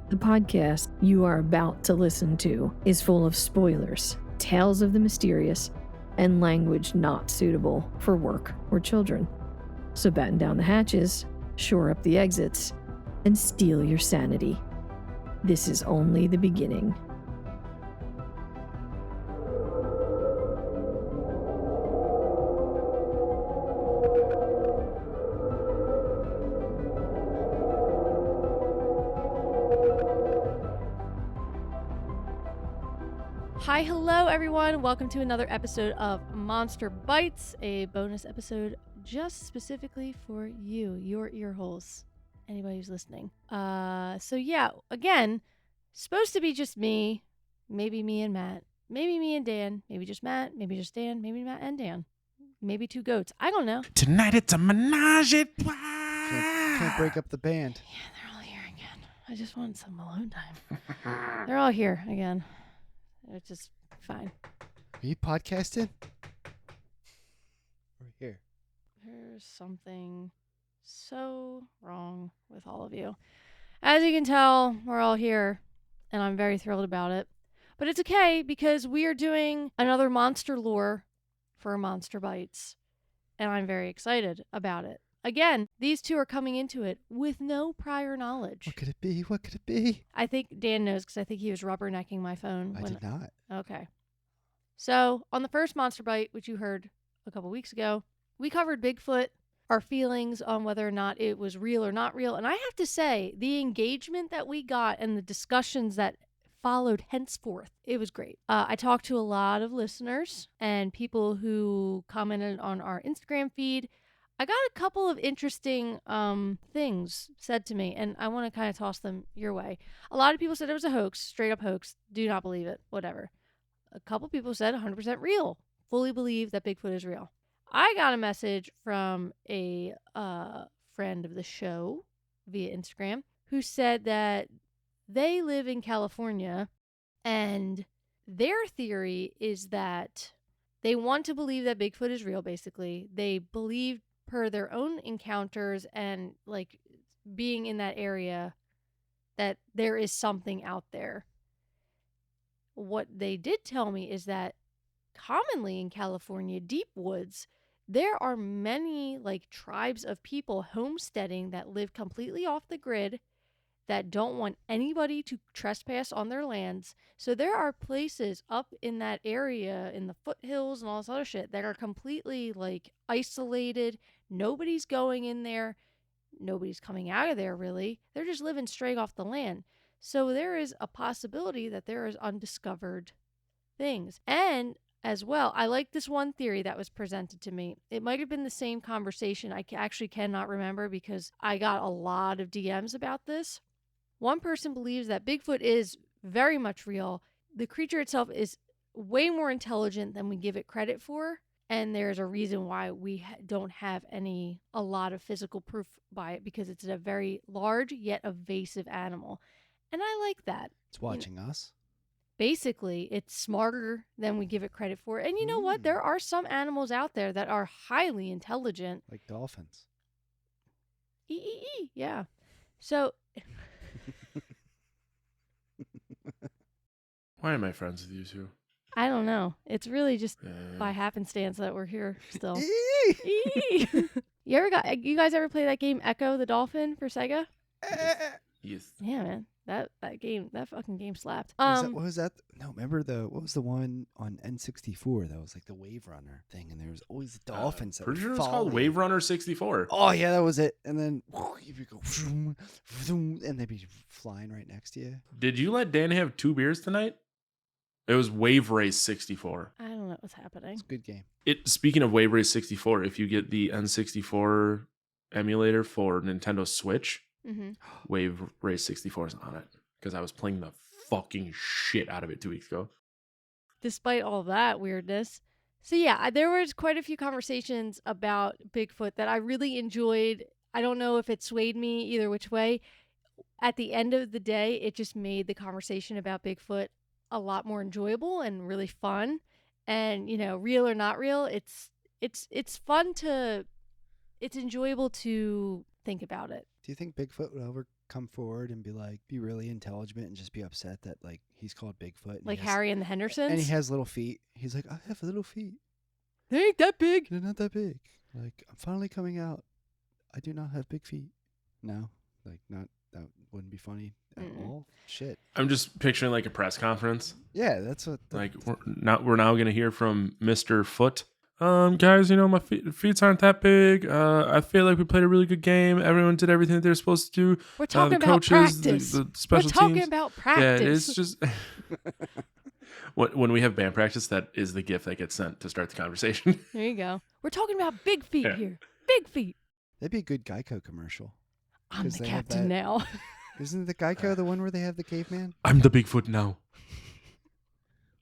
The podcast you are about to listen to is full of spoilers, tales of the mysterious, and language not suitable for work or children. So batten down the hatches, shore up the exits, and steel your sanity. This is only the beginning. Hi, hello everyone. Welcome to another episode of Monster Bites, a bonus episode just specifically for you, your ear holes, anybody who's listening. So yeah, again, supposed to be just me, maybe me and Matt, maybe me and Dan, maybe just Matt, maybe just Dan, maybe Matt and Dan, maybe two goats. I don't know. Tonight it's a menage a trois. Can't break up the band. Yeah, they're all here again. I just want some alone time. They're all here again. It's just fine. Are you podcasting? We're here. There's something so wrong with all of you. As you can tell, we're all here, and I'm very thrilled about it. But it's okay, because we are doing another monster lore for Monster Bites, and I'm very excited about it. Again, these two are coming into it with no prior knowledge. What could it be? What could it be? I think Dan knows, because I think he was rubbernecking my phone. I did not. Okay. So, on the first Monster Bite, which you heard a couple weeks ago, we covered Bigfoot, our feelings on whether or not it was real or not real. And I have to say, the engagement that we got and the discussions that followed henceforth, it was great. I talked to a lot of listeners and people who commented on our Instagram feed. I got a couple of interesting things said to me, and I want to kind of toss them your way. A lot of people said it was a hoax, straight up hoax. Do not believe it, whatever. A couple people said 100% real, fully believe that Bigfoot is real. I got a message from a friend of the show via Instagram who said that they live in California, and their theory is that they want to believe that Bigfoot is real, basically. They believe, per their own encounters and like being in that area, that there is something out there. What they did tell me is that commonly in California, deep woods, there are many like tribes of people homesteading that live completely off the grid, that don't want anybody to trespass on their lands. So there are places up in that area, in the foothills and all this other shit, that are completely like isolated. Nobody's going in there. Nobody's coming out of there, really. They're just living straight off the land. So there is a possibility that there is undiscovered things. And as well, I like this one theory that was presented to me. It might have been the same conversation. I actually cannot remember, because I got a lot of DMs about this. One person believes that Bigfoot is very much real. The creature itself is way more intelligent than we give it credit for. And there's a reason why we don't have a lot of physical proof by it, because it's a very large yet evasive animal. And I like that. It's watching us. Basically, it's smarter than we give it credit for. And you know what? There are some animals out there that are highly intelligent. Like dolphins. Yeah. So... Why am I friends with you two? I don't know. It's really just by happenstance that we're here still. You guys ever play that game Echo the Dolphin for Sega? Yes. Yeah, man. That fucking game slapped. What was that? No, remember what was the one on N64 that was like the Wave Runner thing, and there was always the dolphins. Pretty sure it's called Wave Runner 64. Oh yeah, that was it. And then you go vroom, vroom, and they'd be flying right next to you. Did you let Dan have 2 beers tonight? It was Wave Race 64. I don't know what's happening. It's a good game. Speaking of Wave Race 64, if you get the N64 emulator for Nintendo Switch, Wave Race 64 is on it, because I was playing the fucking shit out of it 2 weeks ago. Despite all that weirdness. So yeah, there was quite a few conversations about Bigfoot that I really enjoyed. I don't know if it swayed me either which way. At the end of the day, it just made the conversation about Bigfoot a lot more enjoyable and really fun. And, you know, real or not real, it's fun to, it's enjoyable to think about it. Do you think Bigfoot would ever come forward and be really intelligent and just be upset that like he's called Bigfoot. Like Harry and the Hendersons? And he has little feet. He's like, I have little feet. They ain't that big. They're not that big. Like, I'm finally coming out. I do not have big feet. No, like that wouldn't be funny at all. Shit. I'm just picturing like a press conference. Yeah, that's what. Like we're now gonna hear from Mr. Foot. Guys, my feet aren't that big. I feel like we played a really good game. Everyone did everything that they're supposed to do. We're talking the about coaches, practice. The special We're talking teams. about practice. Yeah, it's just when we have band practice, that is the gift that gets sent to start the conversation. There you go. We're talking about big feet here. Big feet. That'd be a good Geico commercial. I'm the captain now. Isn't the Geico the one where they have the caveman? I'm the Bigfoot now.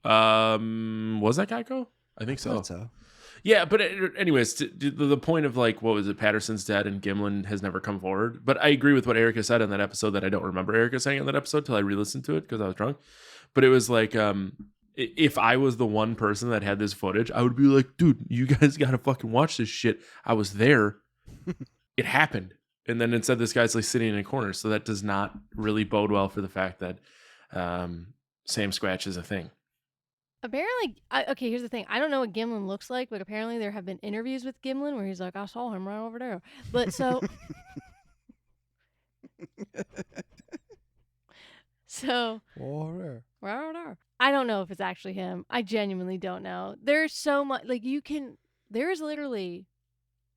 Was that Geico? I think so. So. Yeah, but anyways, the point of like, what was it? Patterson's dead and Gimlin has never come forward. But I agree with what Erica said in that episode that I don't remember Erica saying in that episode till I re-listened to it because I was drunk. But it was like, if I was the one person that had this footage, I would be like, dude, you guys got to fucking watch this shit. I was there. It happened. And then instead this guy's like sitting in a corner. So that does not really bode well for the fact that Sam Squatch is a thing. Apparently, okay, here's the thing. I don't know what Gimlin looks like, but apparently there have been interviews with Gimlin where he's like, I saw him right over there. But so... I don't know if it's actually him. I genuinely don't know. There's so much... Like, there is literally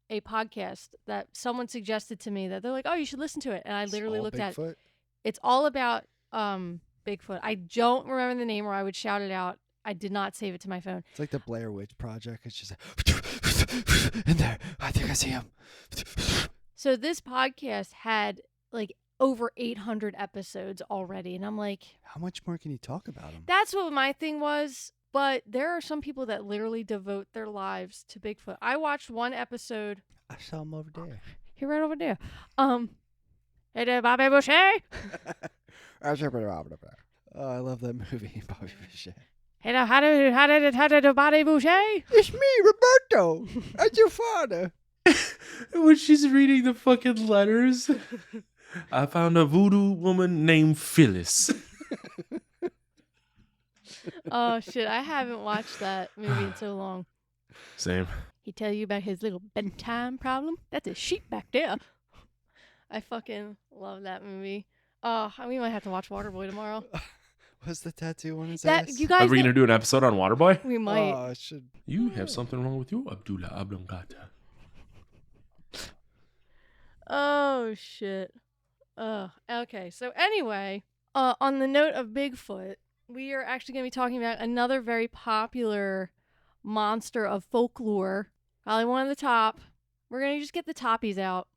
a podcast that someone suggested to me that they're like, oh, you should listen to it. And I literally looked at it. It's all about Bigfoot. I don't remember the name or I would shout it out. I did not save it to my phone. It's like the Blair Witch Project. It's just like, in there. I think I see him. So this podcast had like over 800 episodes already. And I'm like, how much more can you talk about him? That's what my thing was. But there are some people that literally devote their lives to Bigfoot. I watched one episode. I saw him over there. He right over there. Hey there, Bobby Boucher. Oh, I love that movie, Bobby Boucher. Hey now, how did Bobby Boucher? It's me, Roberto. That's your father. When she's reading the fucking letters, I found a voodoo woman named Phyllis. Oh shit, I haven't watched that movie in so long. Same. He tell you about his little bedtime problem? That's a sheep back there. I fucking love that movie. We might have to watch Waterboy tomorrow. What's the tattoo on his ass? You guys Are we going to do an episode on Waterboy? We might. Oh, I should. You have something wrong with you, Abdullah Ablongata. Oh, shit. Okay, so anyway, on the note of Bigfoot, we are actually going to be talking about another very popular monster of folklore. Probably one of the top. We're going to just get the toppies out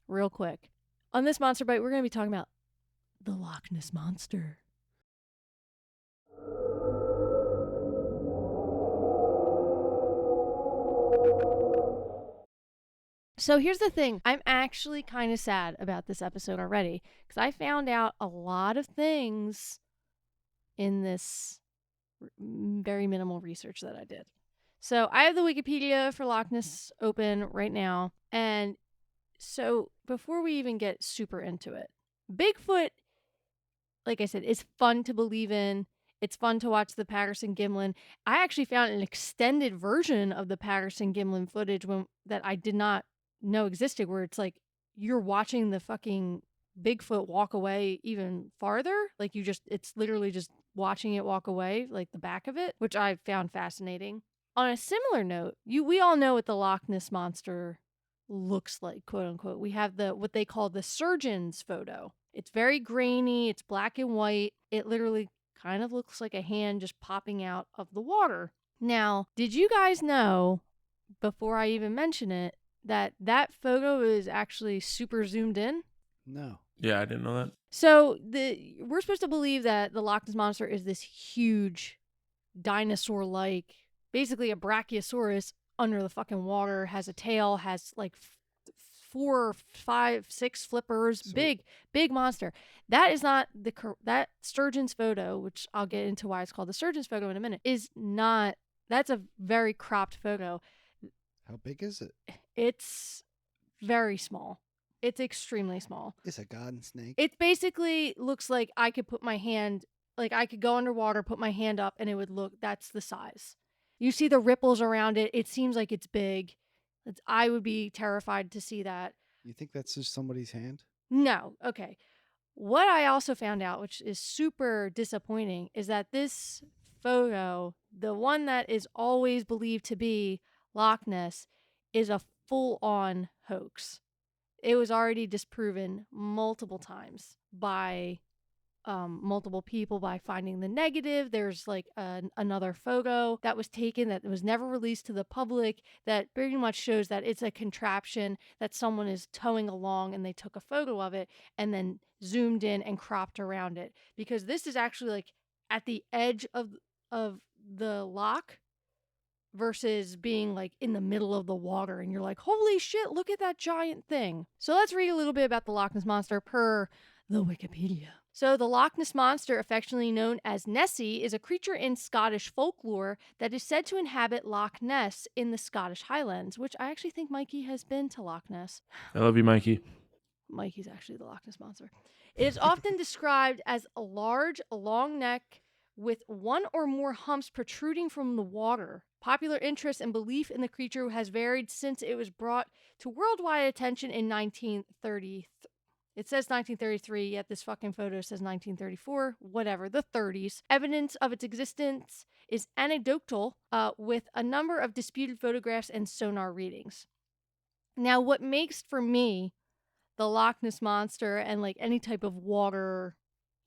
real quick. On this Monster Bite, we're going to be talking about the Loch Ness Monster. So here's the thing. I'm actually kind of sad about this episode already because I found out a lot of things in this very minimal research that I did. So I have the Wikipedia for Loch Ness open right now. And so before we even get super into it, Bigfoot, like I said, is fun to believe in. It's fun to watch the Patterson-Gimlin. I actually found an extended version of the Patterson-Gimlin footage that I did not know existed, where it's like you're watching the fucking Bigfoot walk away even farther. Like it's literally just watching it walk away, like the back of it, which I found fascinating. On a similar note, we all know what the Loch Ness Monster looks like, quote unquote. We have what they call the surgeon's photo. It's very grainy. It's black and white. It literally kind of looks like a hand just popping out of the water. Now, did you guys know, before I even mention it, that photo is actually super zoomed in? No. Yeah, I didn't know that. So we're supposed to believe that the Loch Ness Monster is this huge dinosaur-like, basically a brachiosaurus under the fucking water, has a tail, has like 4, 5, 6 flippers, big monster. That is not that surgeon's photo, which I'll get into why it's called the surgeon's photo in a minute, is not, that's a very cropped photo. How big is it? It's very small. It's extremely small. It's a garden snake. It basically looks like I could put my hand, like I could go underwater, put my hand up, and it would look, that's the size. You see the ripples around it. It seems like it's big. I would be terrified to see that. You think that's just somebody's hand? No. Okay. What I also found out, which is super disappointing, is that this photo, the one that is always believed to be Loch Ness, is a full-on hoax. It was already disproven multiple times by multiple people by finding the negative. There's like another photo that was taken that was never released to the public that pretty much shows that it's a contraption that someone is towing along, and they took a photo of it and then zoomed in and cropped around it, because this is actually like at the edge of the loch versus being like in the middle of the water, and you're like, holy shit, look at that giant thing. So let's read a little bit about the Loch Ness Monster per the Wikipedia. So the Loch Ness Monster, affectionately known as Nessie, is a creature in Scottish folklore that is said to inhabit Loch Ness in the Scottish Highlands, which I actually think Mikey has been to Loch Ness. I love you, Mikey. Mikey's actually the Loch Ness Monster. It is often described as a large, long neck with one or more humps protruding from the water. Popular interest and belief in the creature has varied since it was brought to worldwide attention in 1930. It says 1933, yet this fucking photo says 1934, whatever, the 30s. Evidence of its existence is anecdotal, with a number of disputed photographs and sonar readings. Now, what makes, for me, the Loch Ness Monster and like any type of water,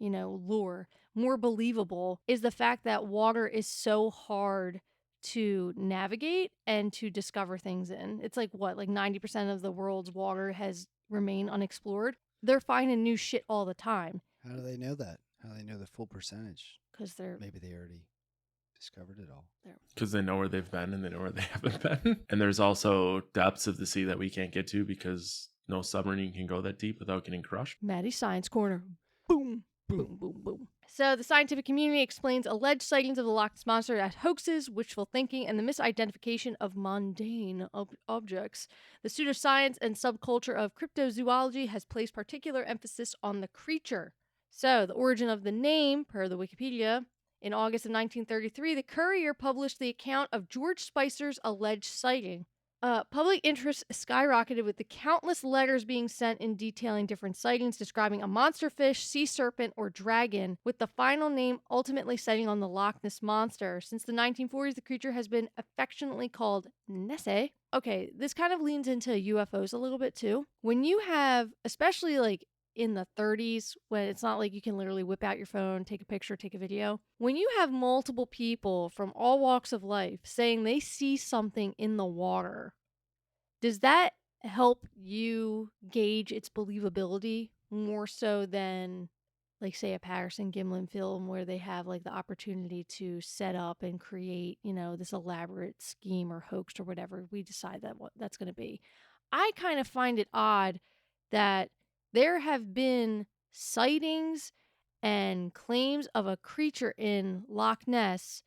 lure more believable is the fact that water is so hard to navigate and to discover things in. It's like 90% of the world's water has remained unexplored. They're finding new shit all the time. How do they know that? How do they know the full percentage? Because maybe they already discovered it all. Because they know where they've been and they know where they haven't been. And there's also depths of the sea that we can't get to because no submarine can go that deep without getting crushed. Maddie's Science Corner. Boom. Boom, boom, boom. So the scientific community explains alleged sightings of the Loch Ness Monster as hoaxes, wishful thinking, and the misidentification of mundane objects. The pseudoscience and subculture of cryptozoology has placed particular emphasis on the creature. So the origin of the name, per the Wikipedia, in August of 1933, the Courier published the account of George Spicer's alleged sighting. Public interest skyrocketed with the countless letters being sent in detailing different sightings, describing a monster fish, sea serpent, or dragon, with the final name ultimately setting on the Loch Ness Monster. Since the 1940s, the creature has been affectionately called Nessie. Okay, this kind of leans into UFOs a little bit too. When you have, especially like in the 30s, when it's not like you can literally whip out your phone, take a picture, take a video. When you have multiple people from all walks of life saying they see something in the water, does that help you gauge its believability more so than, like, say, a Patterson Gimlin film where they have like the opportunity to set up and create, this elaborate scheme or hoax or whatever we decide that that's going to be? I kind of find it odd that there have been sightings and claims of a creature in Loch Ness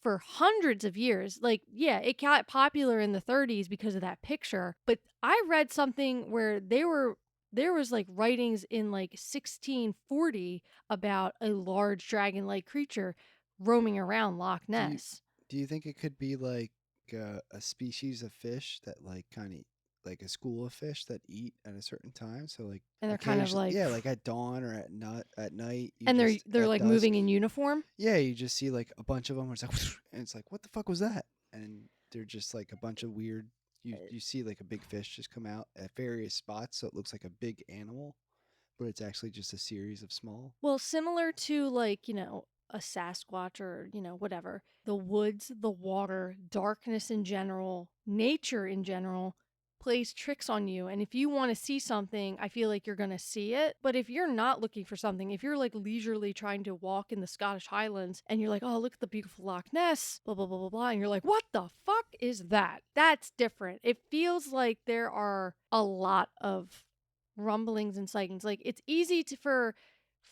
for hundreds of years. Like, yeah, it got popular in the 30s because of that picture. But I read something where there was like writings in like 1640 about a large dragon-like creature roaming around Loch Ness. Do you think it could be like a species of fish that like kind of like a school of fish that eat at a certain time? So like, and they're kind of like, yeah, like at dawn or at night. And they're like dusk, moving in uniform. Yeah, you just see like a bunch of them. It's like, and it's like, what the fuck was that? And they're just like a bunch of weird. You see like a big fish just come out at various spots, so it looks like a big animal, but it's actually just a series of small. Well, similar to like a Sasquatch or whatever. The woods, the water, darkness in general, nature in general plays tricks on you. And if you want to see something, I feel like you're going to see it. But if you're not looking for something, if you're like leisurely trying to walk in the Scottish Highlands and you're like, oh, look at the beautiful Loch Ness, blah, blah, blah, blah, blah. And you're like, what the fuck is that? That's different. It feels like there are a lot of rumblings and sightings. Like, it's easy for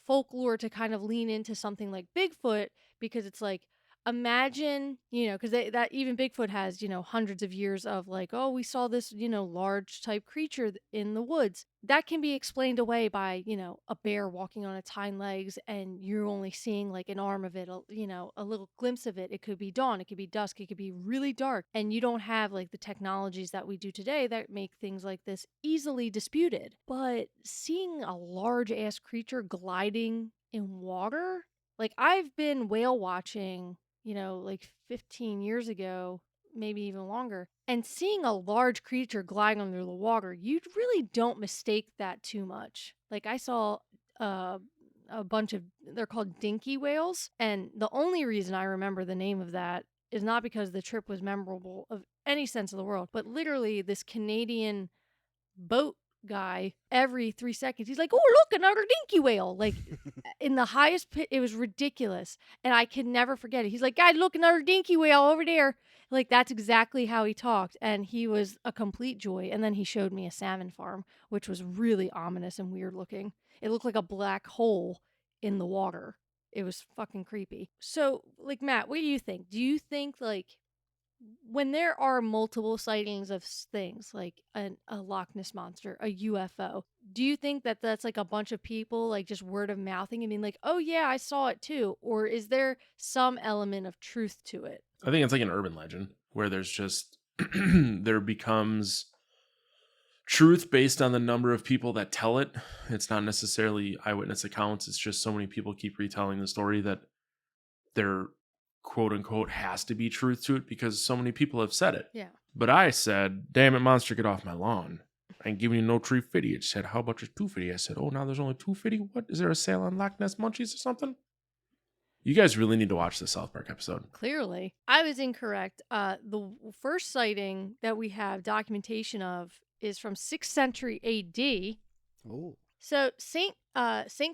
folklore to kind of lean into something like Bigfoot because it's like, imagine, because that even Bigfoot has, hundreds of years of like, oh, we saw this, large type creature in the woods. That can be explained away by, a bear walking on its hind legs and you're only seeing like an arm of it, a little glimpse of it. It could be dawn, it could be dusk, it could be really dark. And you don't have like the technologies that we do today that make things like this easily disputed. But seeing a large ass creature gliding in water, like I've been whale watching, like 15 years ago, maybe even longer, and seeing a large creature gliding under the water, you really don't mistake that too much. Like I saw a bunch of, they're called dinky whales, and the only reason I remember the name of that is not because the trip was memorable of any sense of the world, but literally this Canadian boat guy, every 3 seconds he's like, oh look, another dinky whale, like in the highest pit. It was ridiculous, and I can never forget it. He's like, guys, look, another dinky whale over there. Like that's exactly how he talked, and he was a complete joy. And then he showed me a salmon farm, which was really ominous and weird looking. It looked like a black hole in the water. It was fucking creepy. So like, Matt, what do you think? Do you think like when there are multiple sightings of things like a Loch Ness Monster, a UFO, do you think that that's like a bunch of people like just word of mouthing and being like, oh yeah, I saw it too? Or is there some element of truth to it? I think it's like an urban legend where there's just, there becomes truth based on the number of people that tell it. It's not necessarily eyewitness accounts. It's just so many people keep retelling the story that there, quote unquote, has to be truth to it because so many people have said it. Yeah. But I said, damn it, monster, get off my lawn. I ain't giving you no 350. It said, how about your 250? I said, oh, now there's only 250? What? Is there a sale on Loch Ness Munchies or something? You guys really need to watch the South Park episode. Clearly. I was incorrect. The first sighting that we have documentation of is from 6th century AD. Oh. So Saint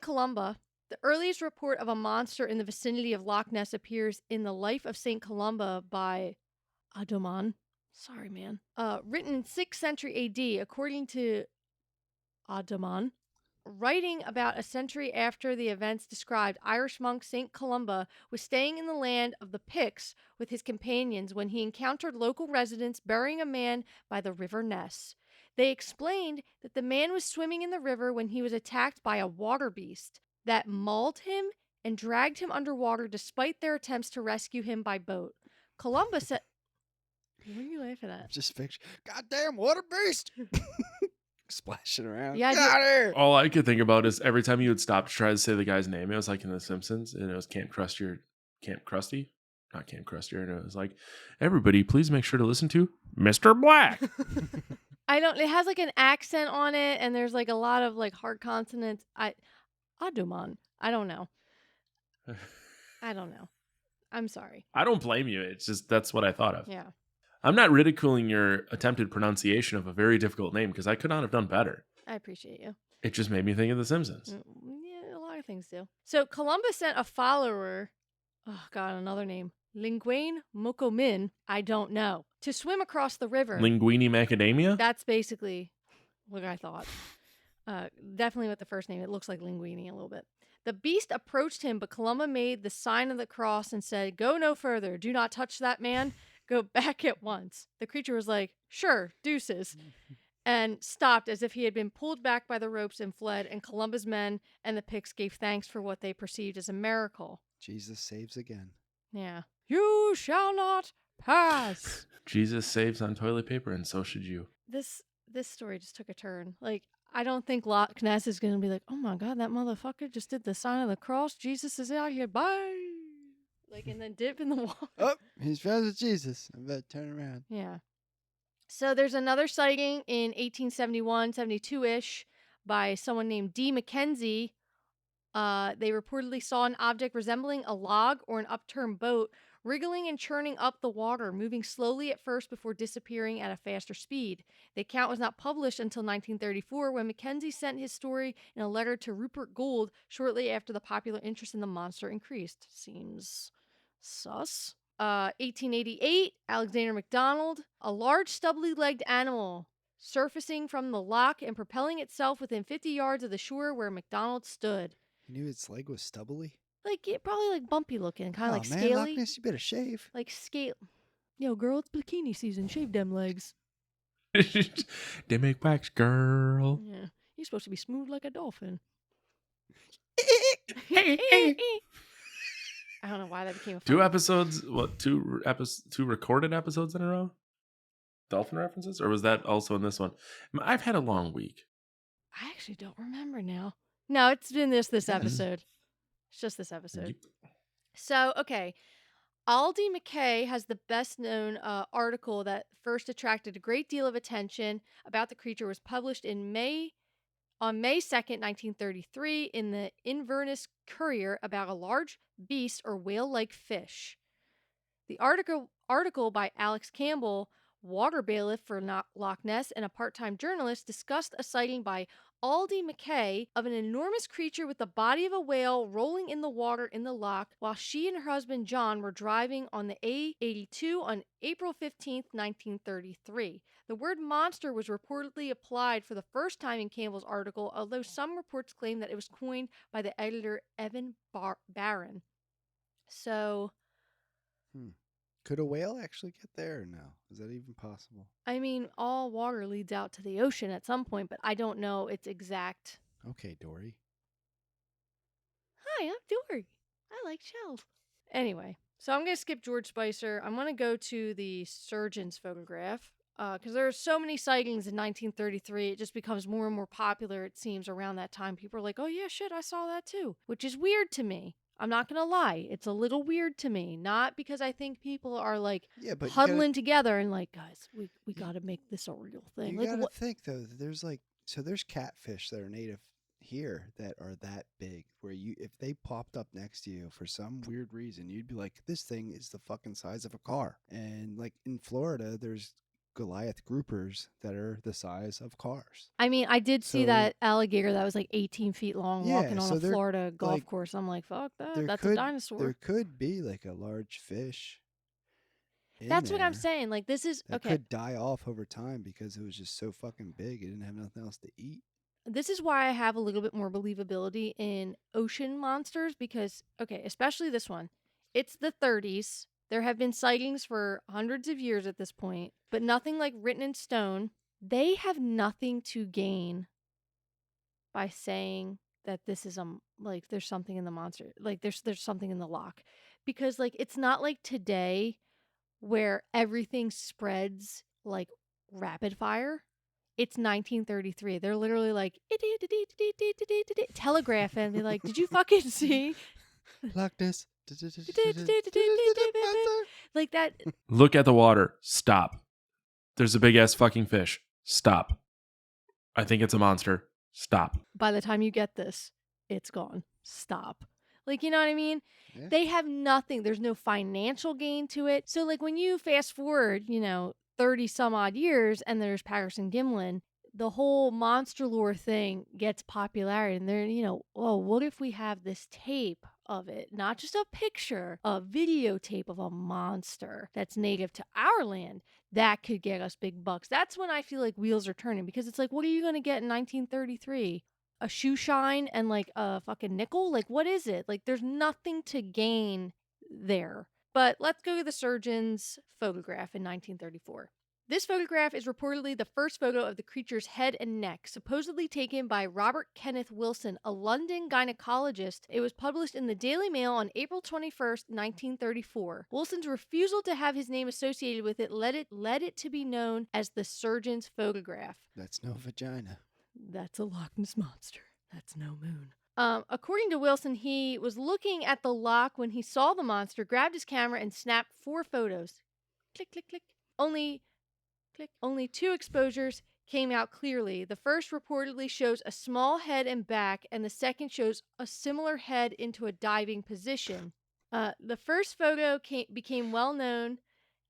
Columba, the earliest report of a monster in the vicinity of Loch Ness appears in the Life of Saint Columba by Adomon. Sorry, man. Written in 6th century AD, according to Adomon. Writing about a century after the events described, Irish monk St. Columba was staying in the land of the Picts with his companions when he encountered local residents burying a man by the River Ness. They explained that the man was swimming in the river when he was attacked by a water beast that mauled him and dragged him underwater despite their attempts to rescue him by boat. Columba said... What are you laughing at? Just picture, goddamn water beast! Splashing around. Yeah, Get out of here! All I could think about is every time you would stop to try to say the guy's name, it was like in The Simpsons, and it was Camp Krusty, not Camp Krusty, and it was like, everybody, please make sure to listen to Mr. Black. It has like an accent on it, and there's like a lot of like hard consonants. Adomon. I don't know. I'm sorry. I don't blame you. It's just, that's what I thought of. Yeah. I'm not ridiculing your attempted pronunciation of a very difficult name because I could not have done better. I appreciate you. It just made me think of The Simpsons. Yeah, a lot of things do. So Columbus sent a follower, oh God, another name, Linguine Mokomin, I don't know, to swim across the river. Linguini Macadamia? That's basically what I thought. Definitely with the first name. It looks like Linguini a little bit. The beast approached him, but Columba made the sign of the cross and said, go no further. Do not touch that man. Go back at once. The creature was like, sure, deuces, and stopped as if he had been pulled back by the ropes and fled, and Columba's men and the Picts gave thanks for what they perceived as a miracle. Jesus saves again. Yeah. You shall not pass. Jesus saves on toilet paper, and so should you. This story just took a turn. Like, I don't think Loch Ness is going to be like, oh my God, that motherfucker just did the sign of the cross. Jesus is out here. Bye. Like, and then dip in the water. Oh, he's friends with Jesus. I better turn around. Yeah. So there's another sighting in 1871, 72-ish by someone named D. Mackenzie. They reportedly saw an object resembling a log or an upturned boat wriggling and churning up the water, moving slowly at first before disappearing at a faster speed. The account was not published until 1934 when Mackenzie sent his story in a letter to Rupert Gould shortly after the popular interest in the monster increased. Seems sus. 1888, Alexander MacDonald, a large stubbly-legged animal surfacing from the loch and propelling itself within 50 yards of the shore where MacDonald stood. You knew its leg was stubbly? Like probably like bumpy looking, kind of like man, scaly. Loch Ness, you better shave. Like scale. Yo, girl, it's bikini season. Shave them legs. They make wax, girl. Yeah, you're supposed to be smooth like a dolphin. I don't know why that became a Two funny. episodes? What? Two recorded episodes in a row? Dolphin references, or was that also in this one? I've had a long week. I actually don't remember now. No, it's been this episode. It's just this episode. So, okay. Aldi McKay has the best known article that first attracted a great deal of attention about the creature. Was published on May 2nd, 1933 in the Inverness Courier about a large beast or whale-like fish. The article by Alex Campbell, water bailiff for Loch Ness and a part-time journalist, discussed a sighting by Aldi McKay of an enormous creature with the body of a whale rolling in the water in the loch while she and her husband John were driving on the A82 on April 15th, 1933. The word monster was reportedly applied for the first time in Campbell's article, although some reports claim that it was coined by the editor Evan Barron. So... Could a whale actually get there or no? Is that even possible? I mean, all water leads out to the ocean at some point, but I don't know its exact... Okay, Dory. Hi, I'm Dory. I like shells. Anyway, so I'm going to skip George Spicer. I'm going to go to the surgeon's photograph because there are so many sightings in 1933. It just becomes more and more popular, it seems, around that time. People are like, oh, yeah, shit, I saw that too, which is weird to me. I'm not going to lie. It's a little weird to me. Not because I think people are like huddling together and like, guys, we got to make this a real thing. You like, got to think, though, there's there's catfish that are native here that are that big where if they popped up next to you for some weird reason, you'd be like, this thing is the fucking size of a car. And like in Florida, there's Goliath groupers that are the size of cars. I mean, I did see that alligator that was like 18 feet long walking on a Florida golf course. I'm like, fuck that. That's a dinosaur. There could be like a large fish. That's what I'm saying. Like, this is that could die off over time because it was just so fucking big. It didn't have nothing else to eat. This is why I have a little bit more believability in ocean monsters because, okay, especially this one. It's the 30s. There have been sightings for hundreds of years at this point, but nothing like written in stone. They have nothing to gain by saying that this is like there's something in the monster, like there's something in the loch, because like it's not like today where everything spreads like rapid fire. It's 1933. They're literally like telegraphing. They're like, did you fucking see? Loch Ness. Like that. Look at the water. Stop. There's a big ass fucking fish. Stop. I think it's a monster. Stop. By the time you get this, it's gone. Stop. Like, you know what I mean? Yeah. They have nothing. There's no financial gain to it. So like when you fast forward, 30 some odd years and there's Patterson Gimlin, the whole monster lore thing gets popularity. And they're, oh, what if we have this tape of it? Not just a picture, a videotape of a monster that's native to our land. That could get us big bucks. That's when I feel like wheels are turning because it's like, what are you going to get in 1933? A shoe shine and like a fucking nickel? Like, what is it? Like, there's nothing to gain there. But let's go to the surgeon's photograph in 1934. This photograph is reportedly the first photo of the creature's head and neck, supposedly taken by Robert Kenneth Wilson, a London gynecologist. It was published in the Daily Mail on April 21st, 1934. Wilson's refusal to have his name associated with it led it to be known as the surgeon's photograph. That's no vagina. That's a Loch Ness Monster. That's no moon. According to Wilson, he was looking at the loch when he saw the monster, grabbed his camera, and snapped 4 photos. Click, click, click. Only 2 exposures came out clearly. The first reportedly shows a small head and back, and the second shows a similar head into a diving position. The first photo became well known,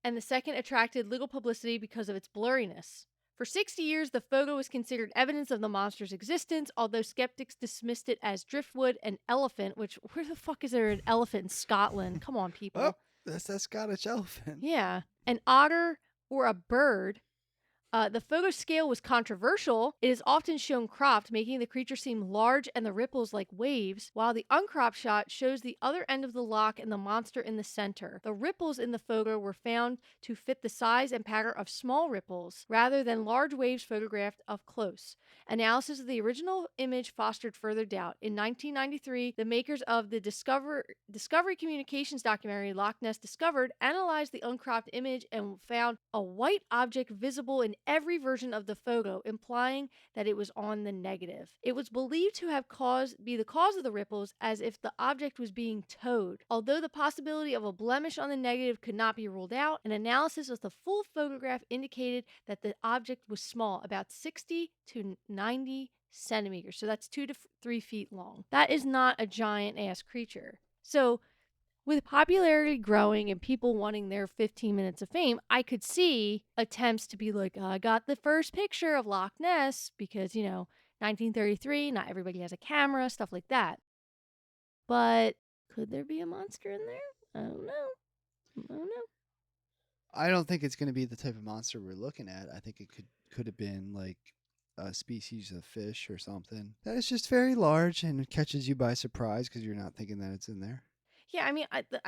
and the second attracted little publicity because of its blurriness. For 60 years, the photo was considered evidence of the monster's existence, although skeptics dismissed it as driftwood and elephant, which, where the fuck is there an elephant in Scotland? Come on, people. Oh, that's that Scottish elephant. Yeah. An otter or a bird. The photo scale was controversial. It is often shown cropped, making the creature seem large and the ripples like waves, while the uncropped shot shows the other end of the loch and the monster in the center. The ripples in the photo were found to fit the size and pattern of small ripples rather than large waves photographed up close. Analysis of the original image fostered further doubt. In 1993, the makers of the Discovery Communications documentary Loch Ness Discovered analyzed the uncropped image and found a white object visible in every version of the photo, implying that it was on the negative. It was believed to have be the cause of the ripples, as if the object was being towed. Although the possibility of a blemish on the negative could not be ruled out, an analysis of the full photograph indicated that the object was small, about 60 to 90 centimeters. So that's 2 to 3 feet long. That is not a giant ass creature. So with popularity growing and people wanting their 15 minutes of fame, I could see attempts to be like, I got the first picture of Loch Ness because, 1933, not everybody has a camera, stuff like that. But could there be a monster in there? I don't know. I don't think it's going to be the type of monster we're looking at. I think it could have been like a species of fish or something that is just very large and catches you by surprise because you're not thinking that it's in there. Yeah, I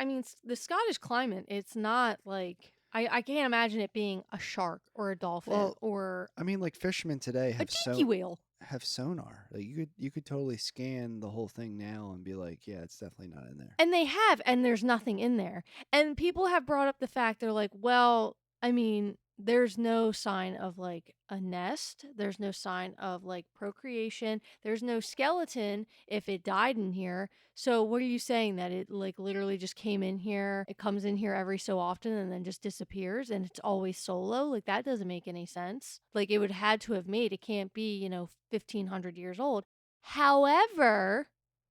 mean, the Scottish climate, it's not like I can't imagine it being a shark or a dolphin or I mean, like fishermen today a dinky whale. Have sonar. Like you could totally scan the whole thing now and be like, yeah, it's definitely not in there. And they have, and there's nothing in there. And people have brought up the fact, they're like, well, I mean, there's no sign of like a nest. There's no sign of like procreation. There's no skeleton if it died in here. So what are you saying, that it like literally just came in here? It comes in here every so often and then just disappears and it's always solo? Like that doesn't make any sense. Like it would had to have made. It can't be, 1,500 years old. However,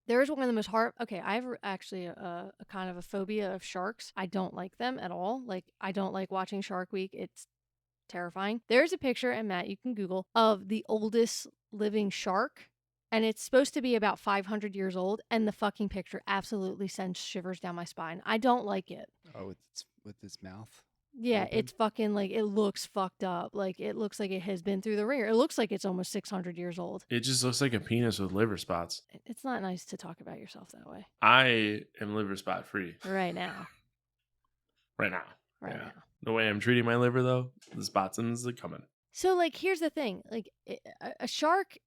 there's one of the most okay, I have actually a kind of a phobia of sharks. I don't like them at all. Like, I don't like watching Shark Week. It's terrifying. There's a picture, and Matt, you can Google, of the oldest living shark, and it's supposed to be about 500 years old, and the fucking picture absolutely sends shivers down my spine. I don't like it. Oh, with its mouth? Yeah, open? it's fucking like, it looks fucked up. Like, it looks like it has been through the ringer. It looks like it's almost 600 years old. It just looks like a penis with liver spots. It's not nice to talk about yourself that way. I am liver spot free. Right now. Right now. Now. The way I'm treating my liver, though, the spots are coming. So, like, here's the thing. Like, a shark,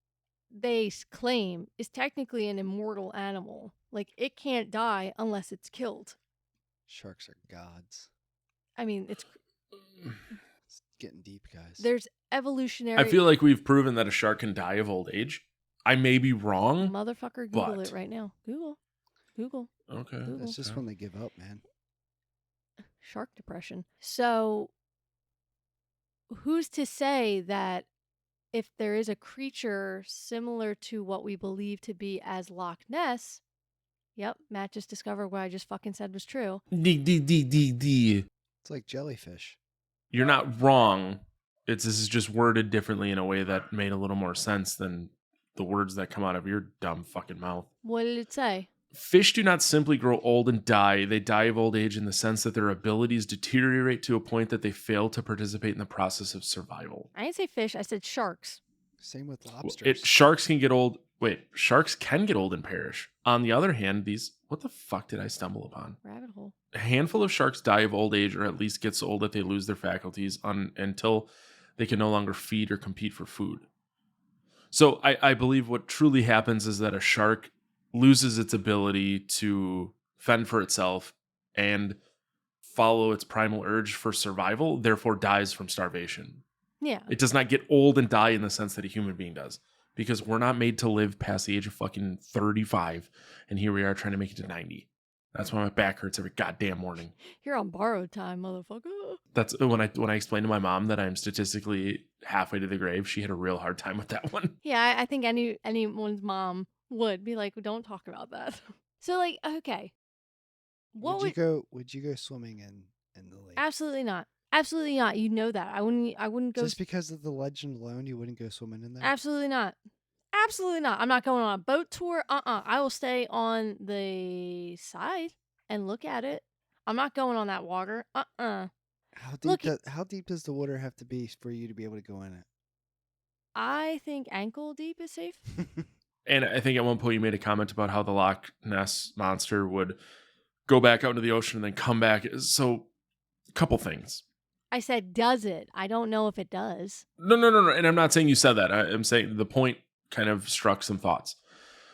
they claim, is technically an immortal animal. Like, it can't die unless it's killed. Sharks are gods. I mean, it's getting deep, guys. There's evolutionary... I feel like we've proven that a shark can die of old age. I may be wrong. Motherfucker, Google it right now. Google. Okay. Google. That's just when they give up, man. Shark depression. So, who's to say that if there is a creature similar to what we believe to be as Loch Ness... Yep, Matt just discovered what I just fucking said was true. D. It's like jellyfish. You're not wrong. This is just worded differently in a way that made a little more sense than the words that come out of your dumb fucking mouth. What did it say? Fish do not simply grow old and die. They die of old age in the sense that their abilities deteriorate to a point that they fail to participate in the process of survival. I didn't say fish. I said sharks. Same with lobsters. Sharks can get old. Wait, sharks can get old and perish. On the other hand, what the fuck did I stumble upon? Rabbit hole. A handful of sharks die of old age, or at least get so old that they lose their faculties until they can no longer feed or compete for food. So I believe what truly happens is that a shark loses its ability to fend for itself and follow its primal urge for survival, therefore dies from starvation. Yeah. It does not get old and die in the sense that a human being does. Because we're not made to live past the age of fucking 35. And here we are trying to make it to 90. That's why my back hurts every goddamn morning. You're on borrowed time, motherfucker. That's when I explained to my mom that I'm statistically halfway to the grave. She had a real hard time with that one. Yeah, I think anyone's mom would be like, don't talk about that. So, like, okay. Would you go swimming in the lake? Absolutely not. Absolutely not. You know that. I wouldn't go. Just because of the legend alone, you wouldn't go swimming in there? Absolutely not. Absolutely not. I'm not going on a boat tour. I will stay on the side and look at it. I'm not going on that water. How deep does the water have to be for you to be able to go in it? I think ankle deep is safe. And I think at one point you made a comment about how the Loch Ness Monster would go back out into the ocean and then come back. So, a couple things. I said, does it? I don't know if it does. No. And I'm not saying you said that. I'm saying the point kind of struck some thoughts.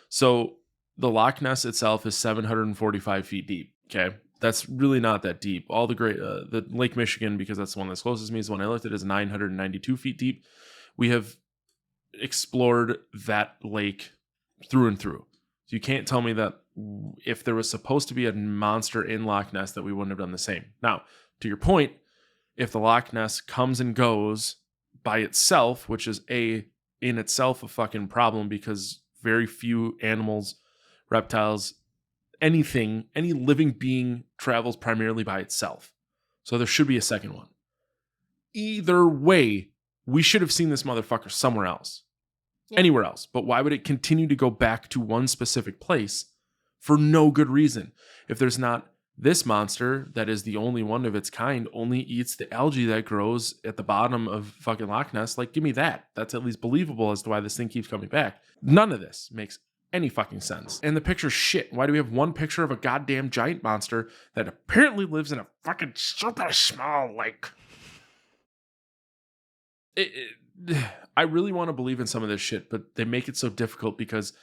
So, the Loch Ness itself is 745 feet deep. Okay. That's really not that deep. All the Lake Michigan, because that's the one that's closest to me, is the one I looked at, is 992 feet deep. We have explored that lake through and through. So you can't tell me that if there was supposed to be a monster in Loch Ness that we wouldn't have done the same. Now, to your point, if the Loch Ness comes and goes by itself, which is in itself a fucking problem because very few animals, reptiles, any living being travels primarily by itself. So there should be a second one. Either way, we should have seen this motherfucker somewhere else. Yeah. Anywhere else. But why would it continue to go back to one specific place for no good reason? If there's not this monster that is the only one of its kind, only eats the algae that grows at the bottom of fucking Loch Ness, like, give me that. That's at least believable as to why this thing keeps coming back. None of this makes any fucking sense. And the picture's shit. Why do we have one picture of a goddamn giant monster that apparently lives in a fucking super small lake? I really want to believe in some of this shit, but they make it so difficult because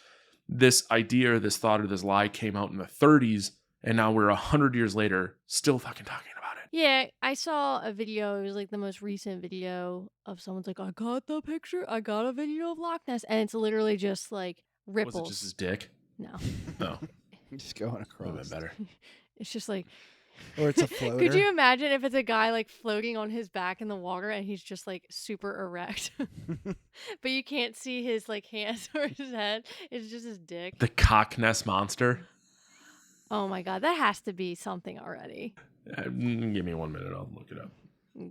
this idea or this thought or this lie came out in the 30s, and now we're 100 years later still fucking talking about it. Yeah, I saw a video. It was like the most recent video of someone's like, I got a video of Loch Ness, and it's literally just like ripples. Was it just his dick? No. No. Just going across. Would have been better. It's just like... Or it's a floater. Could you imagine if it's a guy like floating on his back in the water and he's just like super erect, but you can't see his like hands or his head? It's just his dick. The Loch Ness Monster. Oh my god, that has to be something already. Give me 1 minute, I'll look it up.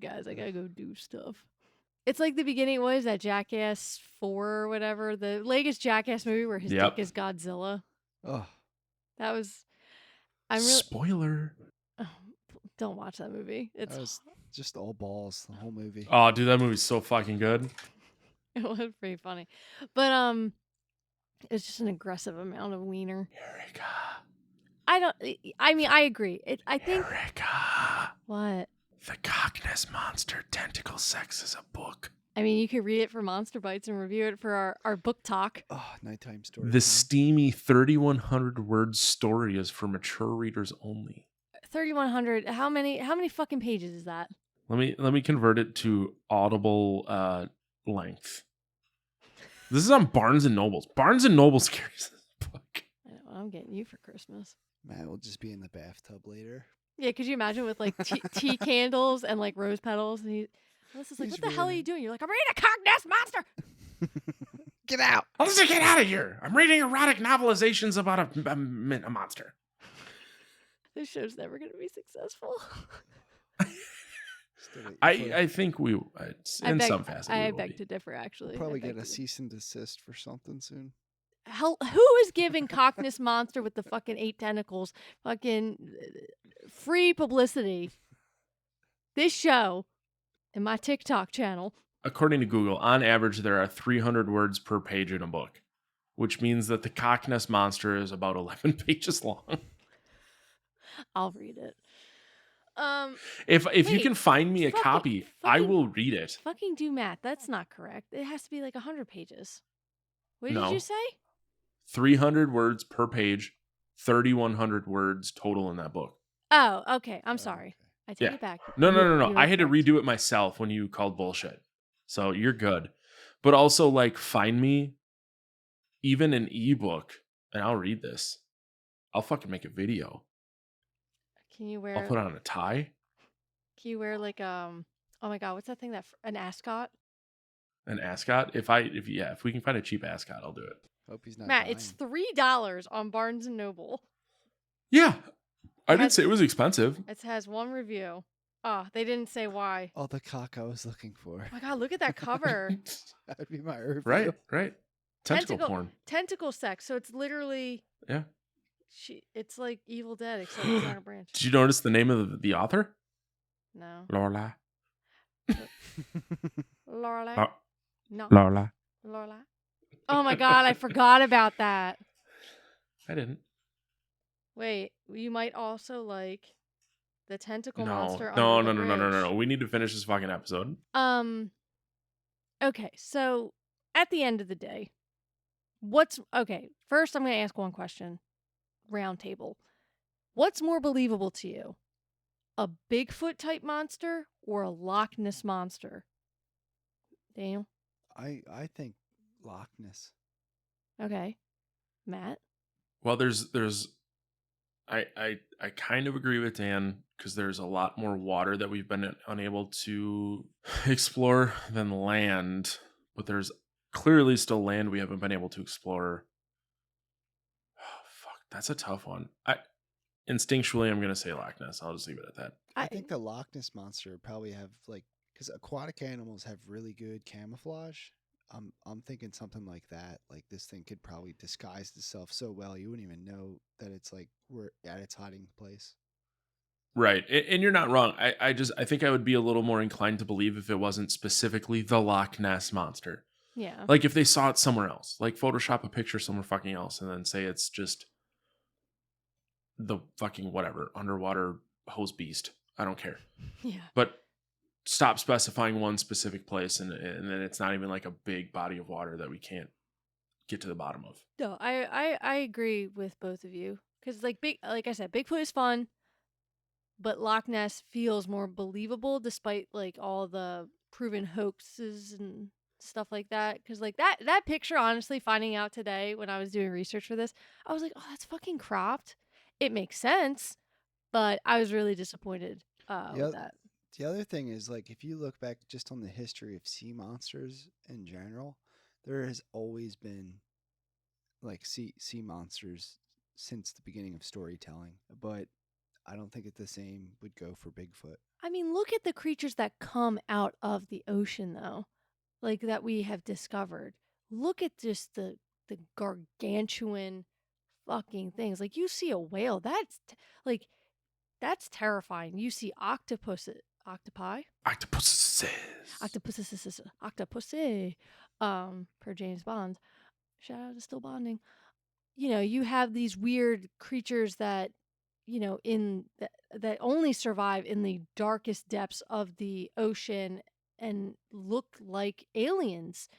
Guys, I gotta go do stuff. It's like the beginning. What is that, Jackass 4 or whatever? The latest Jackass movie where his dick is Godzilla. Oh, that was. Spoiler. Oh, don't watch that movie. It's just all balls, the whole movie. Oh, dude, that movie's so fucking good. It was pretty funny. But it's just an aggressive amount of wiener. Eureka. I agree. I think Eureka. What? The Loch Ness Monster Tentacle Sex is a book. I mean, you could read it for Monster Bites and review it for our book talk. Oh, nighttime story. The steamy 3,100 word story is for mature readers only. 3,100. How many fucking pages is that? Let me convert it to Audible length. This is on Barnes and Nobles. Barnes and Nobles carries this book. I know what I'm getting you for Christmas. Matt will just be in the bathtub later. Yeah, could you imagine with like tea candles and like rose petals? And this is like, what the hell are you doing? You're like, I'm reading a Loch Ness Monster. Get out. Let's get out of here. I'm reading erotic novelizations about a monster. This show's never going to be successful. I think we, in some facet, I beg to differ, actually. We'll probably get a cease and desist for something soon. Hell, who is giving Loch Ness Monster with the fucking 8 tentacles fucking free publicity? This show and my TikTok channel. According to Google, on average, there are 300 words per page in a book, which means that the Loch Ness Monster is about 11 pages long. I'll read it. If you can find me a copy, I will read it. Fucking do math. That's not correct. It has to be like 100 pages. What did you say? 300 words per page, 3,100 words total in that book. Oh, okay. I'm sorry. I take it back. No. I had to redo it myself when you called bullshit. So you're good. But also, like, find me even an ebook, and I'll read this. I'll fucking make a video. Can you wear... I'll put on a tie. Can you wear, like, oh my God, what's that thing an ascot? An ascot? If we can find a cheap ascot, I'll do it. Hope he's not Matt, dying. it's $3 on Barnes & Noble. Yeah. I didn't say it was expensive. It has one review. Oh, they didn't say why. Oh, the cock I was looking for. Oh my God, look at that cover. That would be my review. Right. Tentacle porn. Tentacle sex. So it's literally... Yeah. It's like Evil Dead, except it's not a branch. Did you notice the name of the author? No. Lorelai. Lorelai? Lo- No. Lorelai. Lorelai? Oh my god, I forgot about that. I didn't. Wait, you might also like the tentacle No. monster No. under No. the No. No. No. bridge. No. We need to finish this fucking episode. Okay, so at the end of the day, first I'm going to ask one question. Round table. What's more believable to you? A Bigfoot type monster or a Loch Ness monster? Daniel? I think Loch Ness. Okay. Matt? Well, I kind of agree with Dan because there's a lot more water that we've been unable to explore than land, but there's clearly still land we haven't been able to explore. Oh, fuck, that's a tough one. Instinctually, I'm gonna say Loch Ness. I'll just leave it at that. I think the Loch Ness Monster probably have because aquatic animals have really good camouflage. I'm thinking something like that. Like this thing could probably disguise itself so well you wouldn't even know that it's like we're at its hiding place. Right, and you're not wrong. I think I would be a little more inclined to believe if it wasn't specifically the Loch Ness Monster. Yeah. Like if they saw it somewhere else, like Photoshop a picture somewhere fucking else, and then say it's just the fucking whatever underwater hose beast. I don't care. Yeah. But stop specifying one specific place, and then it's not even like a big body of water that we can't get to the bottom of. No, I agree with both of you because like I said, Bigfoot is fun, but Loch Ness feels more believable despite like all the proven hoaxes and stuff like that. Because like that picture, honestly, finding out today when I was doing research for this, I was like, oh, that's fucking cropped. It makes sense, but I was really disappointed with that. The other thing is, like, if you look back just on the history of sea monsters in general, there has always been like sea monsters since the beginning of storytelling. But I don't think the same would go for Bigfoot. I mean, look at the creatures that come out of the ocean, though, like that we have discovered. Look at just the gargantuan fucking things. Like you see a whale, that's terrifying. You see octopuses, per James Bond. Shout out to Still Bonding. You know, you have these weird creatures that, you know, that only survive in the darkest depths of the ocean and look like aliens.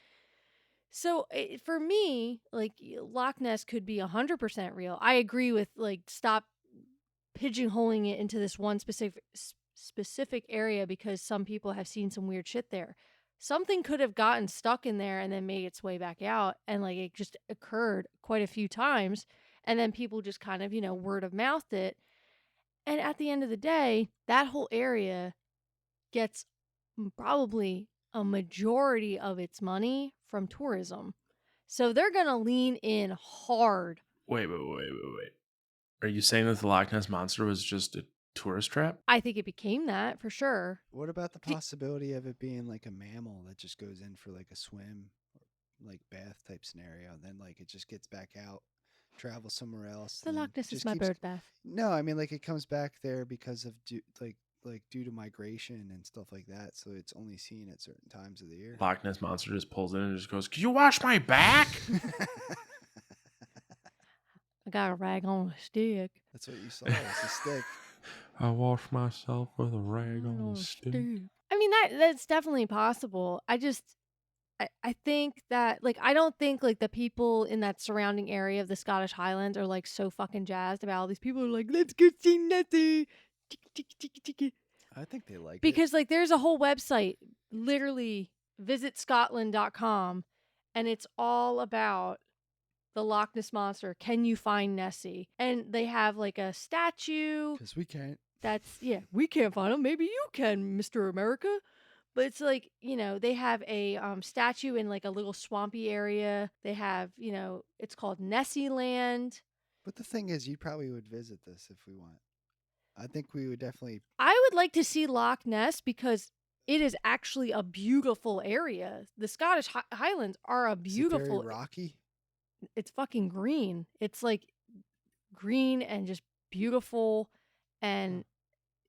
So for me, like Loch Ness could be 100% real. I agree with like stop pigeonholing it into this one specific area because some people have seen some weird shit there. Something could have gotten stuck in there and then made its way back out, and like it just occurred quite a few times, and then people just kind of, you know, word of mouthed it. And at the end of the day, that whole area gets probably a majority of its money from tourism. So they're going to lean in hard. Wait. Are you saying that the Loch Ness Monster was just a tourist trap? I think it became that for sure. What about the possibility of it being like a mammal that just goes in for like a swim, or like bath type scenario, and then like it just gets back out, travels somewhere else? The Loch Ness is my bird bath. No, I mean like it comes back there because of due to migration and stuff like that. So it's only seen at certain times of the year. Loch Ness Monster just pulls in and just goes, "Can you wash my back?" I got a rag on a stick. That's what you saw. It's a stick. I wash myself with a rag on a stick. I mean, that's definitely possible. I think that, like, I don't think, like, the people in that surrounding area of the Scottish Highlands are, like, so fucking jazzed about all these people who are like, let's go see Nessie. I think they like it. Because, like, there's a whole website, literally, visitscotland.com, and it's all about the Loch Ness Monster. Can you find Nessie? And they have, like, a statue. Because we can't. We can't find him. Maybe you can, Mr. America. But it's like, you know, they have a statue in like a little swampy area. They have, you know, it's called Nessie Land. But the thing is, you probably would visit this if we want. I think we would definitely. I would like to see Loch Ness because it is actually a beautiful area. The Scottish Highlands are a beautiful. Is it very rocky? It's fucking green. It's like green and just beautiful, and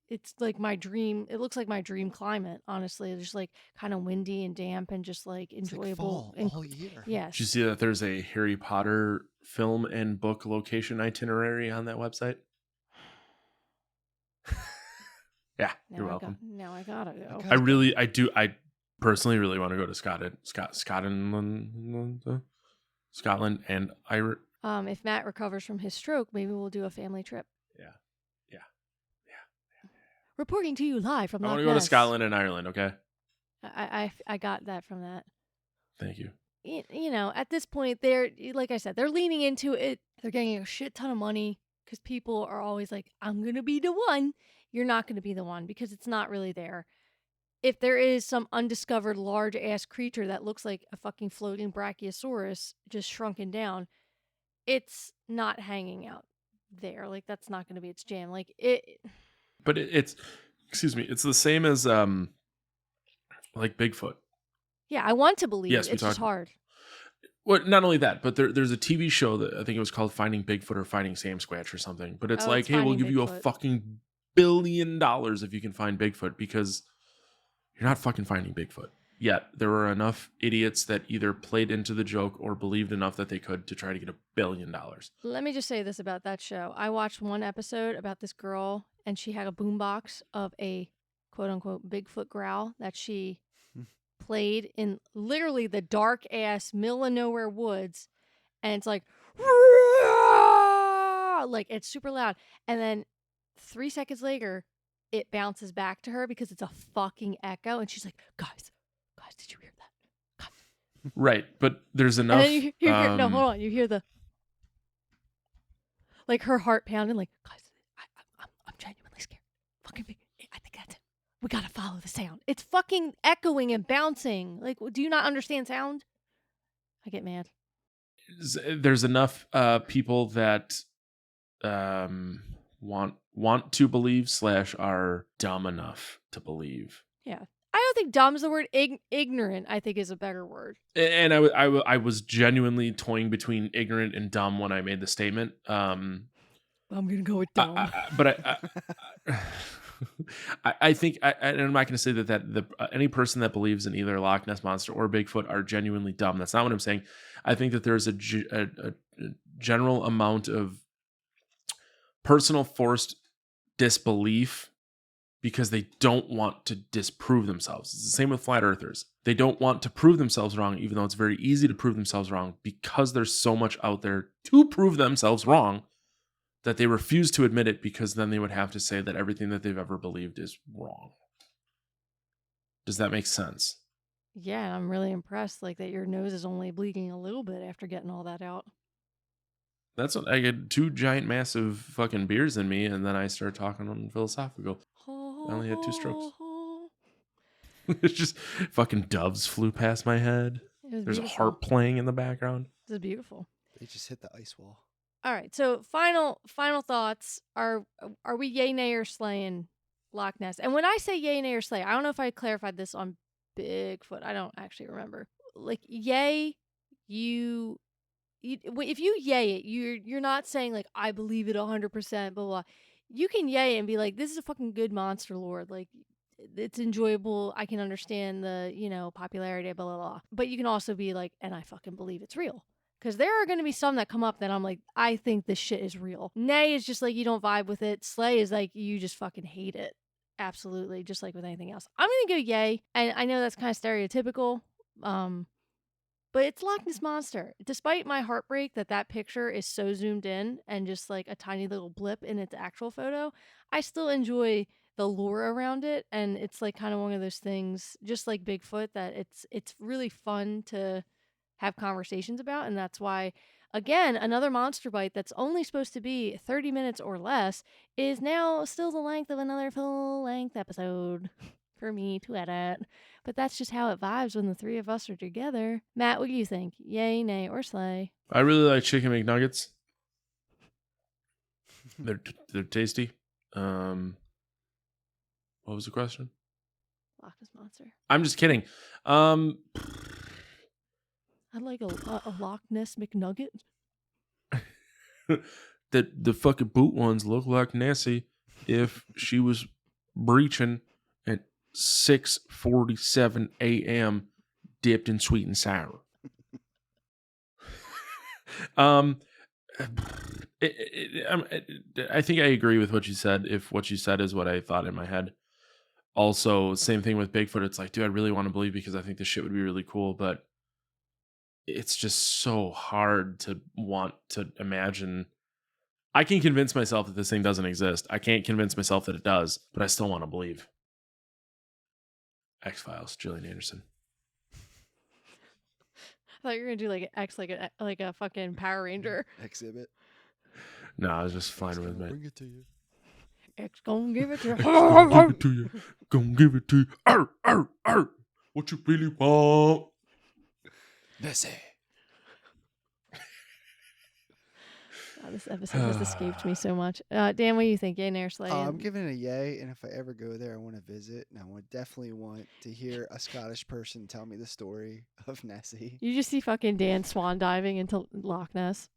it's like my dream. It looks like my dream climate, honestly. It's just like kind of windy and damp and just like enjoyable. It's like fall all year. Yes. Did you see that there's a Harry Potter film and book location itinerary on that website? Yeah, you're welcome. Now I gotta go. I personally really want to go to Scotland, and Ireland. If Matt recovers from his stroke, maybe we'll do a family trip. Yeah. Reporting to you live from I Loch want to go to Ness. Scotland and Ireland. Okay. I got that from that. Thank you. You know, at this point, they're like I said, they're leaning into it. They're getting a shit ton of money because people are always like, "I'm gonna be the one." You're not gonna be the one because it's not really there. If there is some undiscovered large ass creature that looks like a fucking floating brachiosaurus just shrunken down, it's not hanging out there. Like that's not going to be its jam. Like it. But it's it's the same as like Bigfoot. Yeah, I want to believe. Yes, It's just hard. Well, not only that, but there's a TV show that I think it was called Finding Bigfoot or Finding Sam Squatch or something. But it's like, hey, we'll give you a fucking $1 billion if you can find Bigfoot, because you're not fucking finding Bigfoot. Yet there were enough idiots that either played into the joke or believed enough that they could to try to get $1 billion. Let me just say this about that show. I watched one episode about this girl, and she had a boombox of a quote unquote Bigfoot growl that she played in literally the dark ass middle of nowhere woods, and it's like it's super loud, and then 3 seconds later it bounces back to her because it's a fucking echo, and she's like, guys, did you hear that? God. Right, but there's enough. And then you hear, no, hold on, you hear the like her heart pounding, like, guys, I'm genuinely scared. Fucking big. I think that's it. We gotta follow the sound. It's fucking echoing and bouncing. Like, do you not understand sound? I get mad. There's enough people that want to believe / are dumb enough to believe. Yeah. I don't think dumb is the word. Ignorant, I think, is a better word. And I was genuinely toying between ignorant and dumb when I made the statement. I'm gonna go with dumb. I think, and I'm not going to say that any person that believes in either Loch Ness Monster or Bigfoot are genuinely dumb. That's not what I'm saying. I think that there's a general amount of personal forced disbelief because they don't want to disprove themselves. It's the same with flat earthers. They don't want to prove themselves wrong, even though it's very easy to prove themselves wrong, because there's so much out there to prove themselves wrong that they refuse to admit it, because then they would have to say that everything that they've ever believed is wrong. Does that make sense? Yeah, I'm really impressed, like, that your nose is only bleeding a little bit after getting all that out. That's what I get 2 giant massive fucking beers in me, and then I start talking on philosophical. I only had 2 strokes. It's just fucking doves flew past my head. There's a harp playing in the background. This is beautiful. They just hit the ice wall. All right, so final thoughts are we yay, nay, or slaying Loch Ness? And when I say yay, nay, or slay, I don't know if I clarified this on Bigfoot. I don't actually remember. Like, yay, if you yay it, you're not saying like I believe it 100%, blah blah. You can yay and be like, this is a fucking good monster lord. Like, it's enjoyable. I can understand the popularity, blah blah blah. But you can also be like, and I fucking believe it's real. Because there are going to be some that come up that I'm like, I think this shit is real. Nay is just like you don't vibe with it. Slay is like you just fucking hate it. Absolutely. Just like with anything else. I'm going to go yay. And I know that's kind of stereotypical. But it's Loch Ness Monster. Despite my heartbreak that picture is so zoomed in and just like a tiny little blip in its actual photo, I still enjoy the lore around it. And it's like kind of one of those things, just like Bigfoot, that it's really fun to have conversations about. And that's why, again, another monster bite that's only supposed to be 30 minutes or less is now still the length of another full-length episode for me to edit. But that's just how it vibes when the 3 of us are together. Matt, what do you think? Yay, nay, or slay? I really like chicken McNuggets. They're tasty. What was the question? Loch Ness Monster. I'm just kidding. I'd like a Loch Ness McNugget. The fucking boot ones look like Nessie if she was breaching at 6:47 a.m. dipped in sweet and sour. I think I agree with what you said. If what you said is what I thought in my head. Also, same thing with Bigfoot. It's like, dude, I really want to believe because I think this shit would be really cool, but it's just so hard to want to imagine. I can convince myself that this thing doesn't exist. I can't convince myself that it does, but I still want to believe. X-Files, Gillian Anderson. I thought you were gonna do like an X, like a fucking Power Ranger. Exhibit. No, I was just fine with it. Bring it to you. X gonna give it to you. Gonna give it to you. Gonna give it to you. Arr, arr, arr. What you really want? Nessie. Oh, this episode has escaped me so much. Dan, what do you think? Yay, Nair, Slay? I'm giving it a yay, and if I ever go there, I want to visit, and I would definitely want to hear a Scottish person tell me the story of Nessie. You just see fucking Dan swan diving into Loch Ness.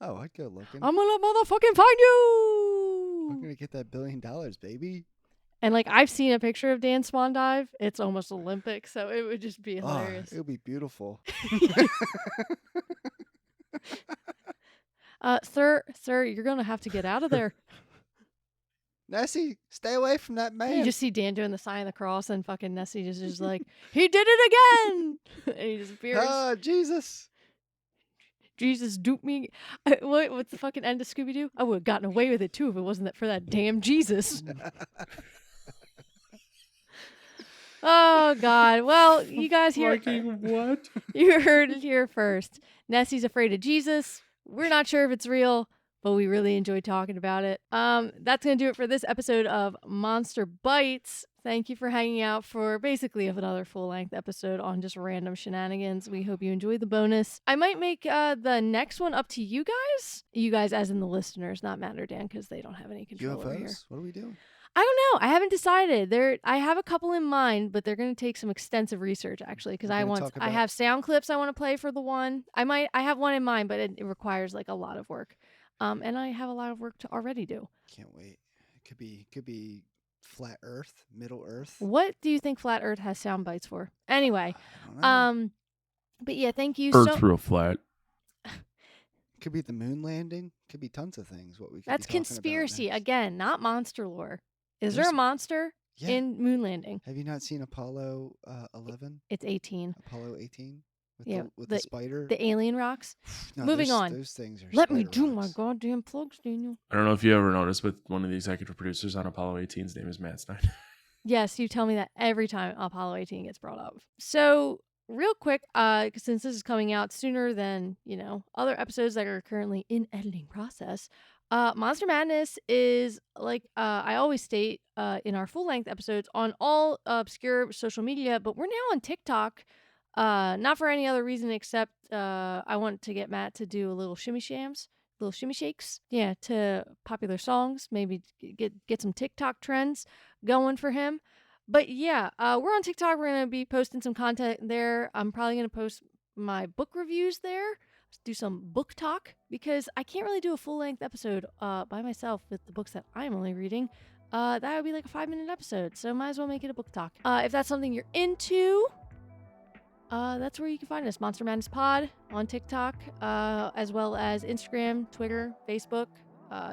Oh, I'd go looking. I'm gonna motherfucking find you! I'm gonna get that $1 billion, baby. And like I've seen a picture of Dan swan dive. It's almost Olympic, so it would just be hilarious. It would be beautiful. Sir, you're gonna have to get out of there. Nessie, stay away from that man. You just see Dan doing the sign of the cross, and fucking Nessie just like, he did it again, and he disappears. Oh, Jesus. Jesus duped me. What's the fucking end of Scooby-Doo? I would have gotten away with it too if it wasn't for that damn Jesus. Oh God! Well, you guys hear what? You heard it here first. Nessie's afraid of Jesus. We're not sure if it's real, but we really enjoyed talking about it. That's gonna do it for this episode of Monster Bites. Thank you for hanging out for basically another full-length episode on just random shenanigans. We hope you enjoyed the bonus. I might make the next one up to you guys. You guys as in the listeners, not Matt or Dan, because they don't have any control over here. UFOs? What are we doing? I don't know. I haven't decided. I have a couple in mind, but they're going to take some extensive research actually, because I have sound clips I want to play for the one. I have one in mind, but it requires like a lot of work. And I have a lot of work to already do. Can't wait. It could be Flat Earth, Middle Earth. What do you think Flat Earth has sound bites for? Anyway, I don't know. but yeah, thank you. Earth's real flat. Could be the moon landing. Could be tons of things. What we could That's be talking conspiracy about next. again, not monster lore. Is There's- there a monster Yeah. in moon landing? Have you not seen Apollo 11? It's 18. Apollo 18 with Yeah, the spider. The alien rocks. No, moving those- on. Those things are. Let me spider do my rocks. goddamn plugs, Daniel. I don't know if you ever noticed, but one of the executive producers on Apollo 18's name is Matt Stein. Yes, you tell me that every time Apollo 18 gets brought up. So, real quick, since this is coming out sooner than, other episodes that are currently in editing process, Monster Madness is, like I always state in our full-length episodes, on all obscure social media, but we're now on TikTok, not for any other reason except I want to get Matt to do a little shimmy shams. Little shimmy shakes, to popular songs, maybe get some TikTok trends going for him. But yeah, we're on TikTok. We're gonna be posting some content there. I'm probably gonna post my book reviews there, do some book talk, because I can't really do a full-length episode by myself with the books that I'm only reading. That would be like a 5-minute episode, so might as well make it a book talk. If that's something you're into, that's where you can find us, Monster Madness Pod on TikTok, as well as Instagram, Twitter, Facebook,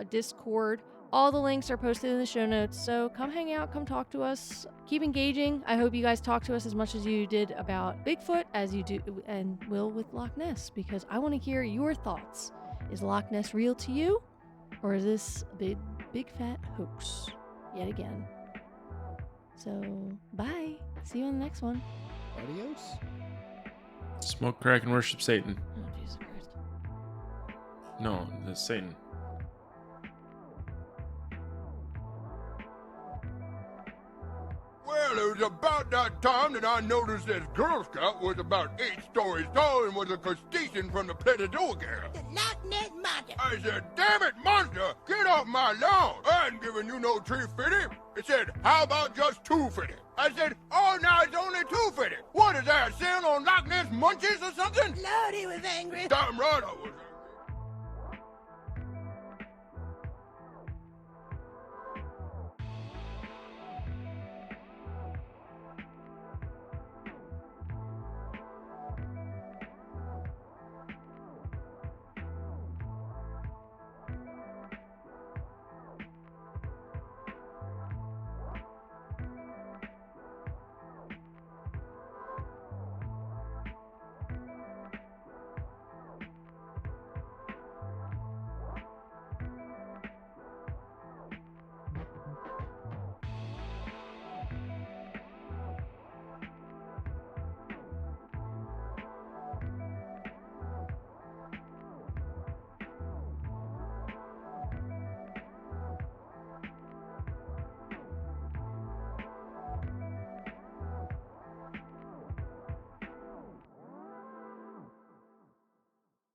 Discord. All the links are posted in the show notes, so come hang out, come talk to us, keep engaging. I hope you guys talk to us as much as you did about Bigfoot as you do and will with Loch Ness, because I want to hear your thoughts. Is Loch Ness real to you, or is this a big fat hoax yet again? So, bye. See you on the next one. Adios. Smoke, crack, and worship Satan. Oh, Jesus Christ. No, that's Satan. Well, it was about that time that I noticed this Girl Scout was about 8 stories tall and was a crustacean from the Petadilla girl. The Loch Ness Monster. I said, damn it, monster, get off my lawn. I ain't giving you no 350. It said, how about just 250? I said, oh, now it's only 250. What is that, sale on Loch Ness Munchies or something? Lord, he was angry. Damn right I was.